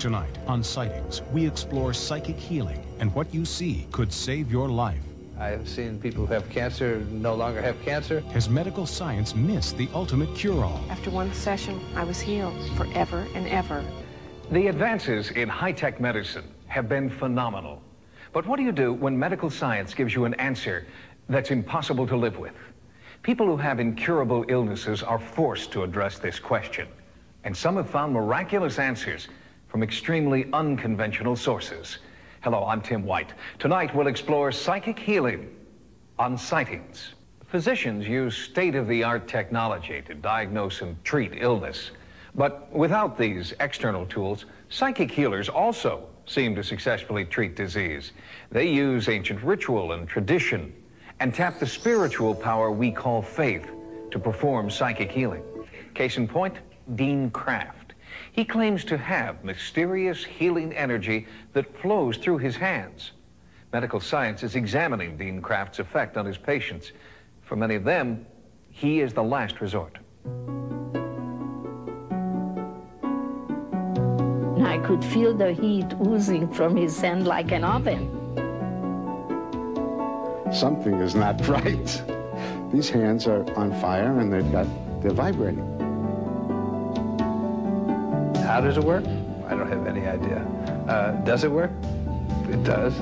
Tonight on Sightings, we explore psychic healing and what you see could save your life. I have seen people who have cancer no longer have cancer. Has medical science missed the ultimate cure-all? After one session, I was healed forever and ever. The advances in high-tech medicine have been phenomenal. But what do you do when medical science gives you an answer that's impossible to live with? People who have incurable illnesses are forced to address this question. And some have found miraculous answers from extremely unconventional sources. Hello, I'm Tim White. Tonight we'll explore psychic healing on Sightings. Physicians use state-of-the-art technology to diagnose and treat illness. But without these external tools, psychic healers also seem to successfully treat disease. They use ancient ritual and tradition and tap the spiritual power we call faith to perform psychic healing. Case in point, Dean Kraft. He claims to have mysterious healing energy that flows through his hands. Medical science is examining Dean Kraft's effect on his patients. For many of them, he is the last resort. I could feel the heat oozing from his hand like an oven. Something is not right. These hands are on fire and they're vibrating. How does it work? I don't have any idea. Does it work? It does.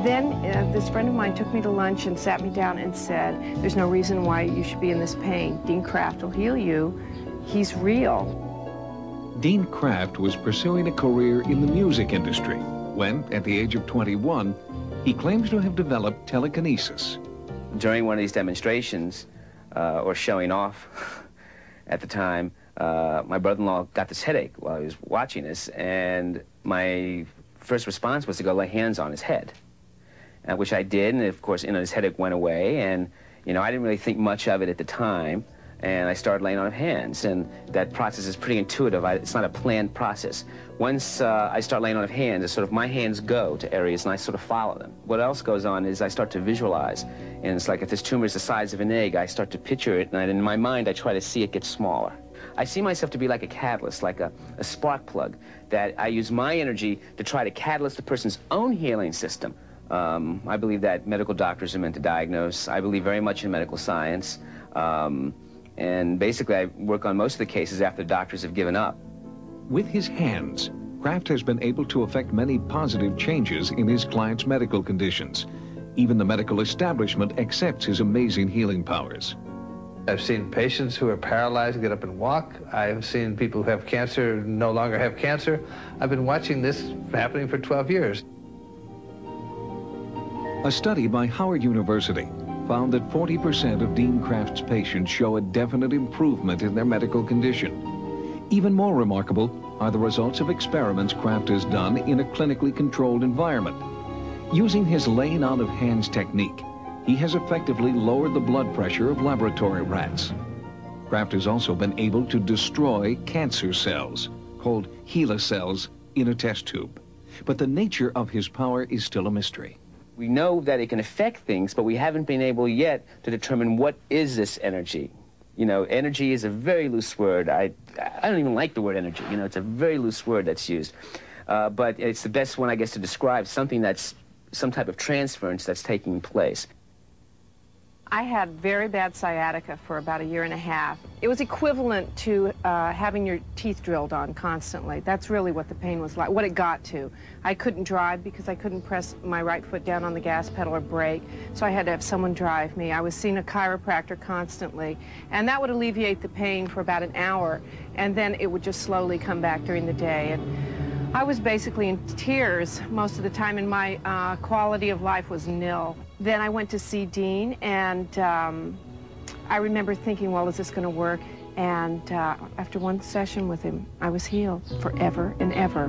Then this friend of mine took me to lunch and sat me down and said, there's no reason why you should be in this pain. Dean Kraft will heal you. He's real. Dean Kraft was pursuing a career in the music industry when, at the age of 21, he claims to have developed telekinesis. During one of these demonstrations, or showing off at the time, my brother-in-law got this headache while he was watching this, and my first response was to go lay hands on his head, which I did, and of course, his headache went away, and, I didn't really think much of it at the time, and I started laying on hands, and that process is pretty intuitive. It's not a planned process. Once I start laying on hands, it's sort of my hands go to areas, and I sort of follow them. What else goes on is I start to visualize, and it's like if this tumor is the size of an egg, I start to picture it, and in my mind, I try to see it get smaller. I see myself to be like a catalyst, like a spark plug, that I use my energy to try to catalyst the person's own healing system. I believe that medical doctors are meant to diagnose. I believe very much in medical science. And basically, I work on most of the cases after doctors have given up. With his hands, Kraft has been able to effect many positive changes in his clients' medical conditions. Even the medical establishment accepts his amazing healing powers. I've seen patients who are paralyzed get up and walk. I've seen people who have cancer no longer have cancer. I've been watching this happening for 12 years. A study by Howard University found that 40% of Dean Kraft's patients show a definite improvement in their medical condition. Even more remarkable are the results of experiments Kraft has done in a clinically controlled environment. Using his laying on of hands technique, he has effectively lowered the blood pressure of laboratory rats. Kraft has also been able to destroy cancer cells, called HeLa cells, in a test tube. But the nature of his power is still a mystery. We know that it can affect things, but we haven't been able yet to determine what is this energy. Energy is a very loose word. I don't even like the word energy. It's a very loose word that's used. But it's the best one, I guess, to describe something that's some type of transference that's taking place. I had very bad sciatica for about a year and a half. It was equivalent to having your teeth drilled on constantly. That's really what the pain was like, what it got to. I couldn't drive because I couldn't press my right foot down on the gas pedal or brake, so I had to have someone drive me. I was seeing a chiropractor constantly, and that would alleviate the pain for about an hour, and then it would just slowly come back during the day. And I was basically in tears most of the time, and my quality of life was nil. Then I went to see Dean, and I remember thinking, well, is this going to work? And after one session with him, I was healed forever and ever.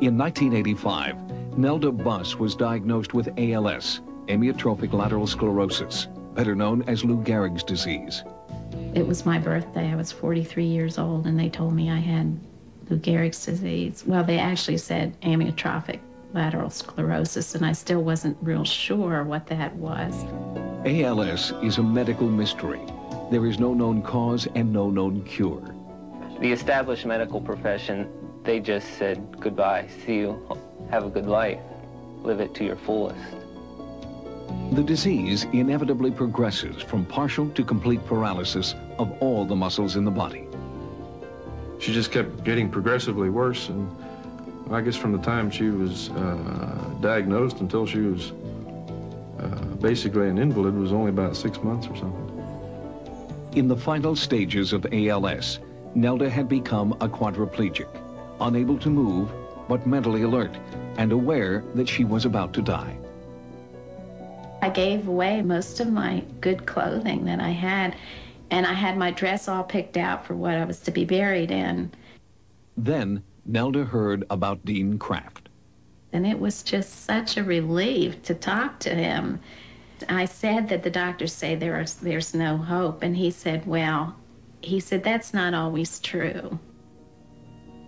In 1985, Nelda Buss was diagnosed with ALS, amyotrophic lateral sclerosis, better known as Lou Gehrig's disease. It was my birthday. I was 43 years old, and they told me I had Lou Gehrig's disease. Well, they actually said amyotrophic lateral sclerosis, and I still wasn't real sure what that was. ALS is a medical mystery. There is no known cause and no known cure. The established medical profession, they just said, goodbye, see you, have a good life, live it to your fullest. The disease inevitably progresses from partial to complete paralysis of all the muscles in the body. She just kept getting progressively worse, and I guess from the time she was diagnosed until she was basically an invalid was only about 6 months or something. In the final stages of ALS, Nelda had become a quadriplegic, unable to move, but mentally alert and aware that she was about to die. I gave away most of my good clothing that I had, and I had my dress all picked out for what I was to be buried in. Then Nelda heard about Dean Kraft. And it was just such a relief to talk to him. I said that the doctors say there's no hope, and he said, well, that's not always true.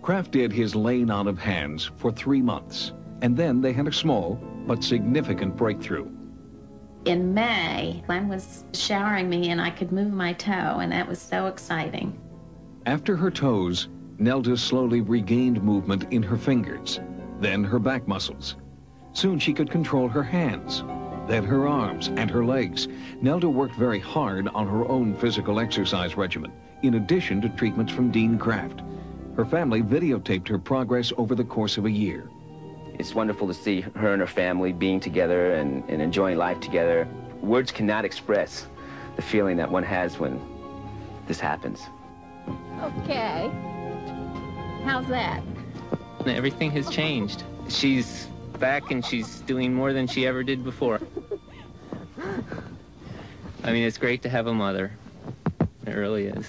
Kraft did his laying on of hands for 3 months, and then they had a small but significant breakthrough. In May, Glenn was showering me and I could move my toe, and that was so exciting. After her toes, Nelda slowly regained movement in her fingers, then her back muscles. Soon she could control her hands, then her arms and her legs. Nelda worked very hard on her own physical exercise regimen, in addition to treatments from Dean Kraft. Her family videotaped her progress over the course of a year. It's wonderful to see her and her family being together and enjoying life together. Words cannot express the feeling that one has when this happens. Okay. How's that? Everything has changed. She's back and she's doing more than she ever did before. I mean, it's great to have a mother. It really is.